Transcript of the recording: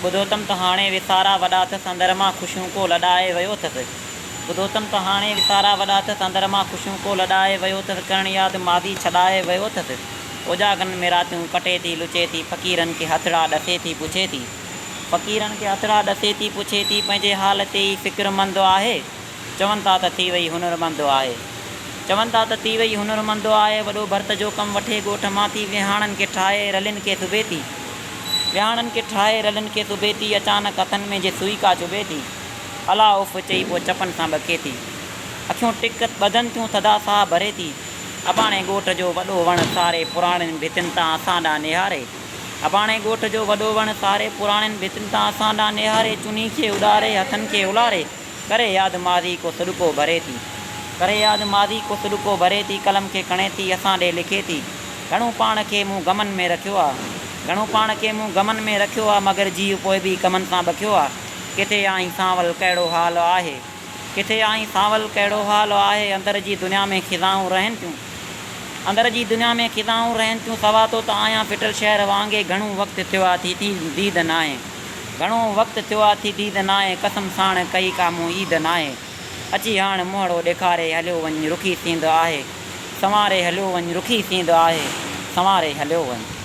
ॿुधो तम त हाणे विसारा वॾा अथसि अंदर मां ख़ुशियूं को लॾाए वियो अथसि। ॿुधो तम त हाणे विसारा वॾा अथसि अंदर मां ख़ुशियूं को लॾाए वियो अथसि। करण यादि मादी छॾाए वियो अथसि। उजागरनि में रातियूं कटे थी लुचे थी फ़क़ीरनि खे हथड़ा ॾसे थी पुछे थी। फ़क़ीरनि खे हथड़ा ॾसे थी पुछे थी पंहिंजे हाल ते ई फ़िक्रमंद आहे। चवनि था त थी वई हुनरमंद आहे। चवनि था त थी वई हुनरमंद आहे। वॾो भर्त जो कमु वठे ॻोठ मां थी विहाणनि खे ठाहे रलियुनि खे सुबे थी। विहाणनि खे ठाहे रलियुनि खे सुबे थी। अचानक हथनि में जे सुई का चुभे थी। अला उफ़ चई पोइ चपनि सां ॿके थी। अखियूं टिक ॿधनि थियूं थधा साह भरे थी। अबाणे ॻोठ जो वॾो वणु सारे पुराणियुनि भितियुनि तां असां ॾांहुं निहारे। अबाणे ॻोठ जो वॾो वणु सारे पुराणियुनि भितियुनि तां असां ॾांहुं निहारे। चुनी खे उॾारे हथनि खे उलारे करे यादि मादी को सॾुको भरे थी। करे यादि मादी को सॾुको भरे थी। कलम खे खणे थी असां ॾे लिखे थी। घणो पाण खे मूं गमनि में रखियो आहे। घणो पाण खे मूं गमनि में रखियो आहे। मगर जीउ पोइ बि कमनि सां बखियो आहे। किथे आई सांवल कहिड़ो हाल आहे। किथे आई सांवल कहिड़ो हाल आहे। अंदर जी दुनिया में खिज़ाऊं रहनि थियूं। अंदर जी दुनिया में खिज़ाऊं रहनि थियूं। सवा तो त आहियां फिटल शहर वांगुरु। घणो वक़्तु थियो आहे थी दीद न आहे। घणो वक़्तु थियो आहे थी दीद न आहे। कसम साण कई का मूं ईद न आहे। अची हाणे मुहिड़ो ॾेखारे हलियो वञ रुखी थींदो आहे। संवारे हलियो वञ रुखी थींदो आहे। संवारे हलियो वञ।